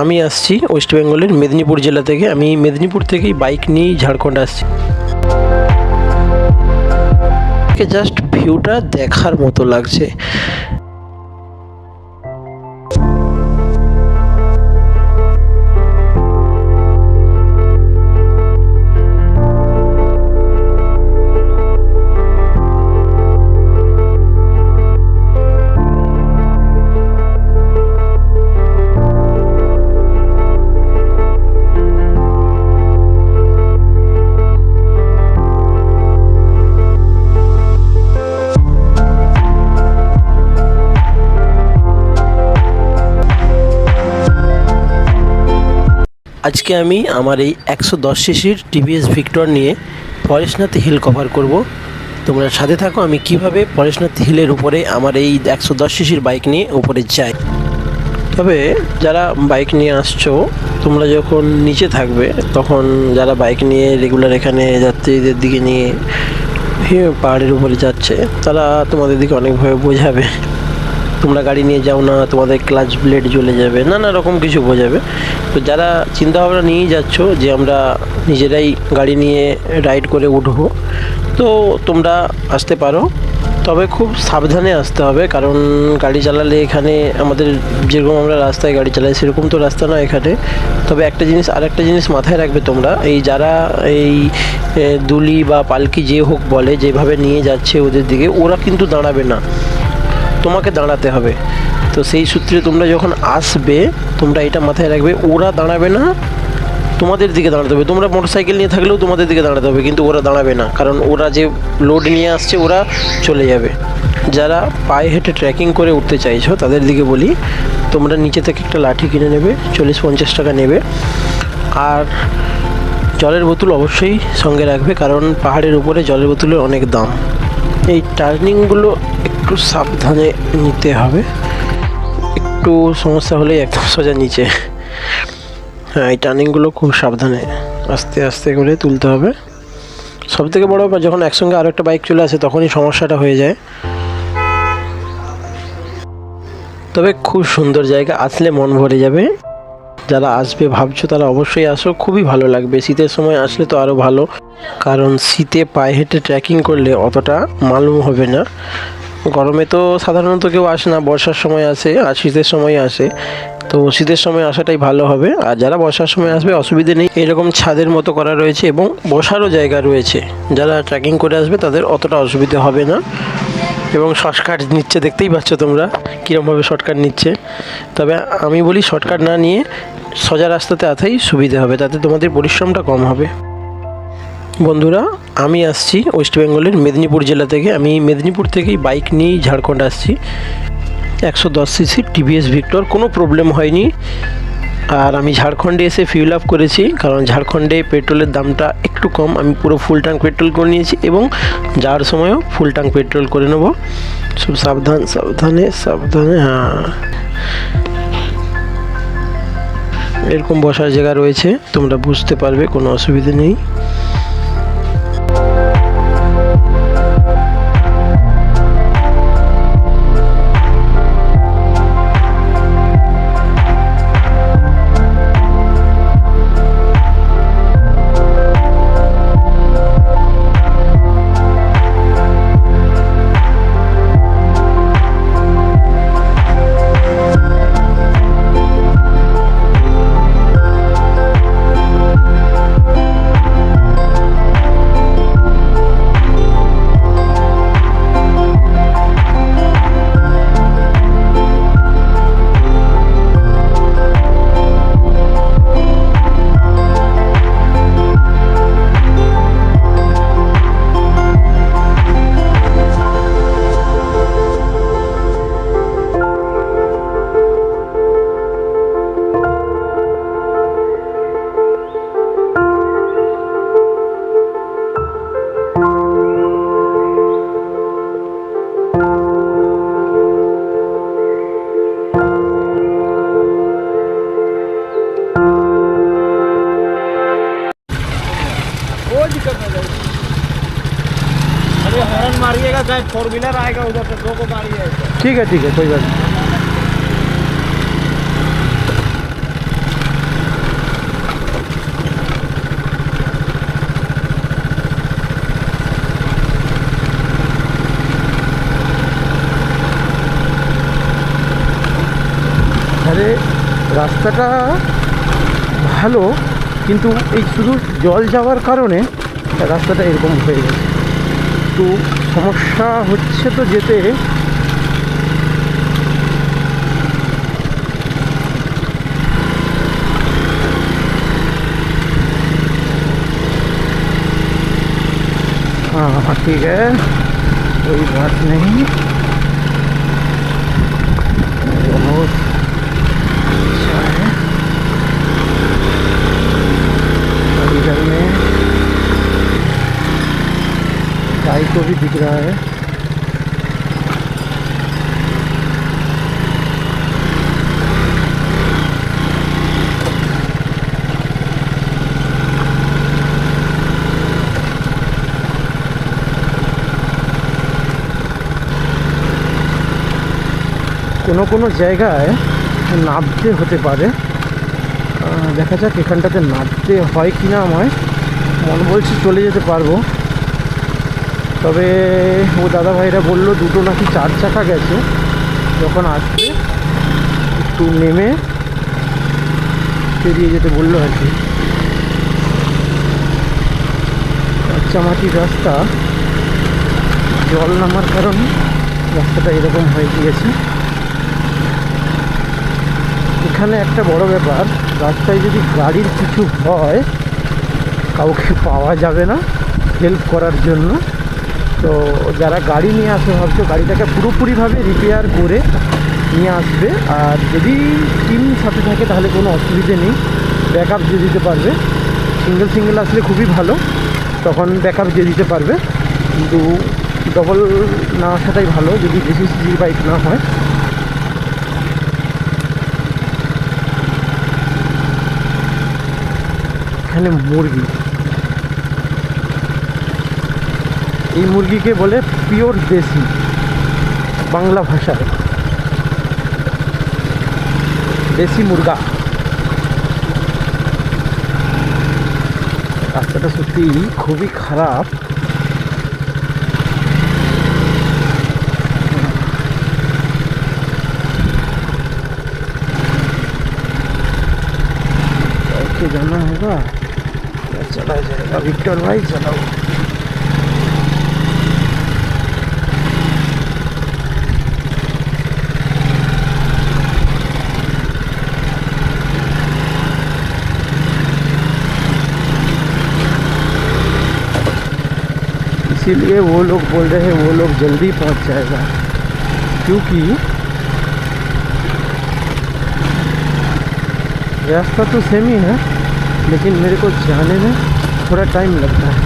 আমি আসছি ওয়েস্ট বেঙ্গলের মেদিনীপুর জেলা থেকে। আমি মেদিনীপুর থেকেই বাইক নিয়ে ঝাড়খণ্ড আসছি। জাস্ট ভিউটা দেখার মতো লাগছে। আজকে আমি আমার এই 110 সিসির টিভিএস ভিক্টর নিয়ে পরেশনাথ হিল কভার করব। তোমরা সাথে থাকো আমি কিভাবে পরেশনাথ হিলের উপরে আমার এই 110 সিসির বাইক নিয়ে উপরে যাই। তবে যারা বাইক নিয়ে আসছো, তোমরা যখন নিচে থাকবে তখন যারা বাইক নিয়ে রেগুলার এখানে যাত্রীদের দিকে নিয়ে পাহাড়ের উপরে যাচ্ছে, তারা তোমাদের দিকে অনেকভাবে বোঝাবে তোমরা গাড়ি নিয়ে যাও না, তোমাদের ক্লাচ ব্লেড জ্বলে যাবে, নানা রকম কিছু বোঝাবে। তো যারা চিন্তাভাবনা নিয়েই যাচ্ছ যে আমরা নিজেরাই গাড়ি নিয়ে রাইড করে উঠবো, তো তোমরা আসতে পারো। তবে খুব সাবধানে আসতে হবে, কারণ গাড়ি চালালে এখানে আমাদের যেরকম আমরা রাস্তায় গাড়ি চালাই সেরকম তো রাস্তা না এখানে। তবে আরেকটা জিনিস মাথায় রাখবে তোমরা, এই যারা এই দুলি বা পালকি যে হোক বলে যেভাবে নিয়ে যাচ্ছে ওদের দিকে, ওরা কিন্তু দাঁড়াবে না, তোমাকে দাঁড়াতে হবে। তো সেই সূত্রে তোমরা যখন আসবে তোমরা এটা মাথায় রাখবে, ওরা দাঁড়াবে না, তোমাদের দিকে দাঁড়াতে হবে। তোমরা মোটরসাইকেল নিয়ে থাকলেও তোমাদের দিকে দাঁড়াতে হবে, কিন্তু ওরা দাঁড়াবে না, কারণ ওরা যে লোড নিয়ে আসছে ওরা চলে যাবে। যারা পায়ে হেঁটে ট্রেকিং করে উঠতে চাইছো তাদের দিকে বলি, তোমরা নিচে থেকে একটা লাঠি কিনে নেবে, 40-50 টাকা নেবে। আর জলের বোতল অবশ্যই সঙ্গে রাখবে, কারণ পাহাড়ের উপরে জলের বোতলের অনেক দাম। এই টার্নিংগুলো একটু সাবধানে নিতে হবে, একটু সমস্যা হলেই একদম সোজা নিচে। হ্যাঁ, এই টার্নিংগুলো খুব সাবধানে আস্তে আস্তে করে তুলতে হবে। সবথেকে বড় ব্যাপার, যখন একসঙ্গে আরও একটা বাইক চলে আসে তখনই সমস্যাটা হয়ে যায়। তবে খুব সুন্দর জায়গা, আসলে মন ভরে যাবে। যারা আসবে ভাবছো তারা অবশ্যই আসো, খুবই ভালো লাগবে। শীতের সময় আসলে তো আরও ভালো, কারণ শীতে পায়ে হেঁটে ট্রেকিং করলে অতটা মালুম হবে না। গরমে তো সাধারণত কেউ আসে না, বর্ষার সময় আসে আর শীতের সময় আসে। তো শীতের সময় আসাটাই ভালো হবে। আর যারা বর্ষার সময় আসবে অসুবিধে নেই, এরকম ছাদের মতো করা রয়েছে এবং বসারও জায়গা রয়েছে। যারা ট্রেকিং করে আসবে তাদের অতটা অসুবিধে হবে না। এবং শর্টকাট নিচ্ছে, দেখতেই পাচ্ছ তোমরা কীরকমভাবে শর্টকাট নিচ্ছে। তবে আমি বলি শর্টকাট না নিয়ে সোজা রাস্তাতে আসাই সুবিধে হবে, তাতে তোমাদের পরিশ্রমটা কম হবে। বন্ধুরা, আমি আসছি ওয়েস্ট বেঙ্গলের মেদিনীপুর জেলা থেকে। আমি মেদিনীপুর থেকেই বাইক নিয়েই ঝাড়খণ্ড আসছি। 110 সিসি টিভিএস ভিক্টর, কোনো প্রবলেম হয়নি। আর আমি ঝাড়খণ্ডে এসে ফিউল আপ করেছি, কারণ ঝাড়খণ্ডে পেট্রোলের দামটা একটু কম। আমি পুরো ফুল ট্যাঙ্ক পেট্রোল করে নিয়েছি এবং যাওয়ার সময়ও ফুল ট্যাঙ্ক পেট্রোল করে নেব। সব সাবধানে। হ্যাঁ, এরকম বসার জায়গা রয়েছে, তোমরা বুঝতে পারবে, কোনো অসুবিধা নেই। अरे हॉर्न मारिएगा, चाहे 4 व्हीलर आएगा उधर से, 2 को मारिए। ठीक है, कोई बात नहीं। রাস্তাটা ভালো, কিন্তু এই শুধু জল যাওয়ার কারণে রাস্তাটা এরকম হয়ে গেছে। তো সমস্যা হচ্ছে তো যেতে। हाँ ठीक है, कोई बात नहीं। बहुत अच्छा है। और इधर में गाय को भी दिख रहा है। কোনো কোনো জায়গায় নামতে হতে পারে, দেখা যাক এখানটাতে নামতে হয় কি না। আমায় মন বলছে চলে যেতে পারবো, তবে ও দাদা ভাইরা বললো দুটো নাকি 4 চাকা গেছে, যখন আসবে একটু নেমে পেরিয়ে যেতে বললো আর কি। কাঁচা মাটির রাস্তা, জল নামার কারণে রাস্তাটা এরকম হয়ে গিয়েছে। এখানে একটা বড় ব্যাপার, রাস্তায় যদি গাড়ির কিছু হয় কাউকে পাওয়া যাবে না হেল্প করার জন্য। তো যারা গাড়ি নিয়ে আসবে ভাবছো গাড়িটাকে পুরোপুরিভাবে রিপেয়ার করে নিয়ে আসবে, আর যদি টিম সাথে থাকে তাহলে কোনো অসুবিধে নেই, ব্যাকআপ দিয়ে দিতে পারবে। সিঙ্গেল সিঙ্গেল আসলে খুবই ভালো, তখন ব্যাকআপ দিয়ে দিতে পারবে, কিন্তু ডবল না আসাটাই ভালো যদি বেশি সিজির বাইক না হয়। এখানে মুরগি, এই মুরগিকে বলে পিওর দেশি, বাংলা ভাষায় দেশি মুরগা। রাস্তাটা সত্যি খুবই খারাপ। कैसे जाना होगा, चला जाएगा विक्टर भाई, चलाओ। इसीलिए वो लोग बोल रहे हैं वो लोग जल्दी पहुंच जाएगा, क्योंकि रास्ता तो सेम ही है, लेकिन मेरे को जाने में थोड़ा टाइम लगता है।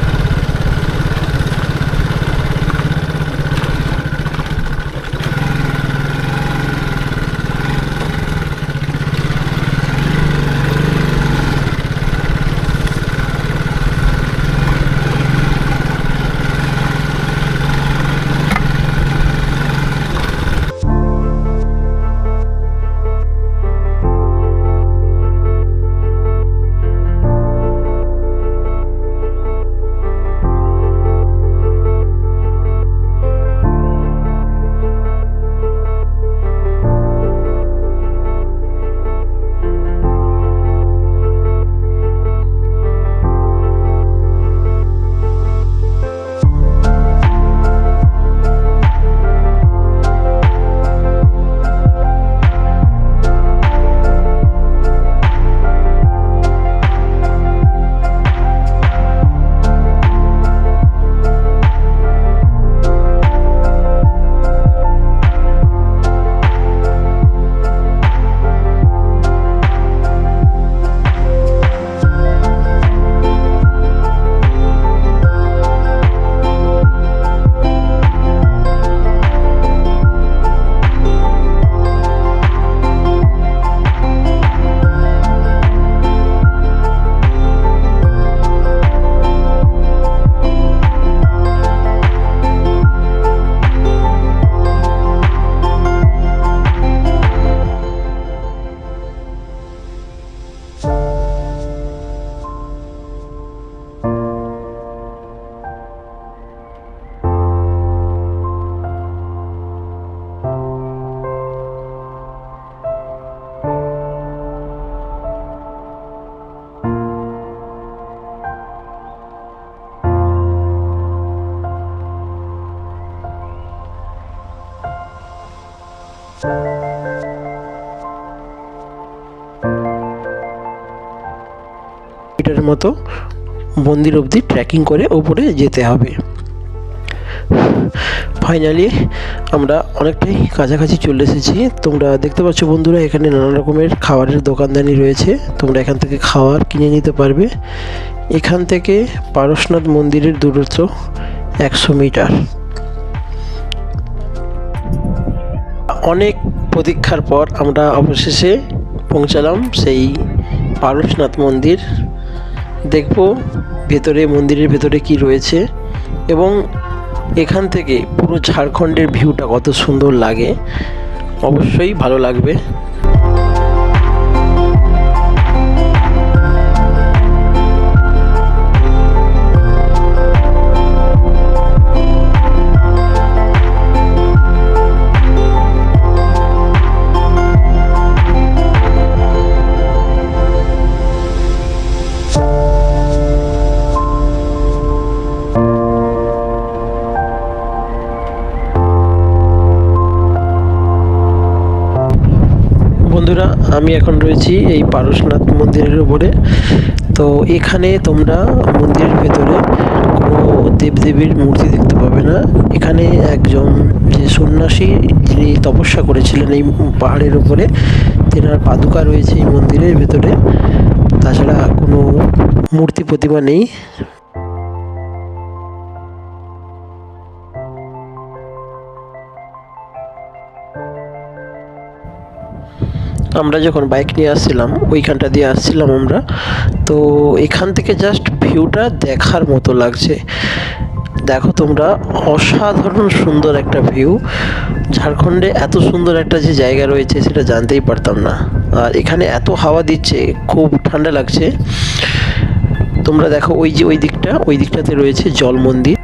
মিটারের মতো মন্দির অবধি ট্রেকিং করে উপরে যেতে হবে। ফাইনালি আমরা অনেকটাই কাছাকাছি চলে এসেছি। তোমরা দেখতে পাচ্ছ বন্ধুরা, এখানে নানা রকমের খাবারের দোকানদানি রয়েছে, তোমরা এখান থেকে খাবার কিনে নিতে পারবে। এখান থেকে পারশনাথ মন্দিরের দূরত্ব 100 মিটার। অনেক প্রতীক্ষার পর আমরা অবশেষে পৌঁছালাম সেই পারশনাথ মন্দির। দেখব ভেতরে, মন্দিরের ভেতরে কি রয়েছে এবং এখান থেকে পুরো ঝাড়খণ্ডের ভিউটা কত সুন্দর লাগে, অবশ্যই ভালো লাগবে। বন্ধুরা, আমি এখন রয়েছি এই পারশনাথ মন্দিরের উপরে। তো এখানে তোমরা মন্দিরের ভেতরে কোনো দেবদেবীর মূর্তি দেখতে পাবে না। এখানে একজন যে সন্ন্যাসী, যিনি তপস্যা করেছিলেন এই পাহাড়ের উপরে, তেনার পাদুকা রয়েছে এই মন্দিরের ভেতরে। তাছাড়া কোনো মূর্তি প্রতিমা নেই। আমরা যখন বাইক নিয়ে আসছিলাম, ওইখানটা দিয়ে আসছিলাম আমরা, তো এখান থেকে জাস্ট ভিউটা দেখার মতো লাগছে। দেখো তোমরা, অসাধারণ সুন্দর একটা ভিউ। ঝাড়খণ্ডে এত সুন্দর একটা যে জায়গা রয়েছে সেটা জানতেই পারতাম না। আর এখানে এত হাওয়া দিচ্ছে, খুব ঠান্ডা লাগছে। তোমরা দেখো ওই যে ওই দিকটাতে রয়েছে জল মন্দির।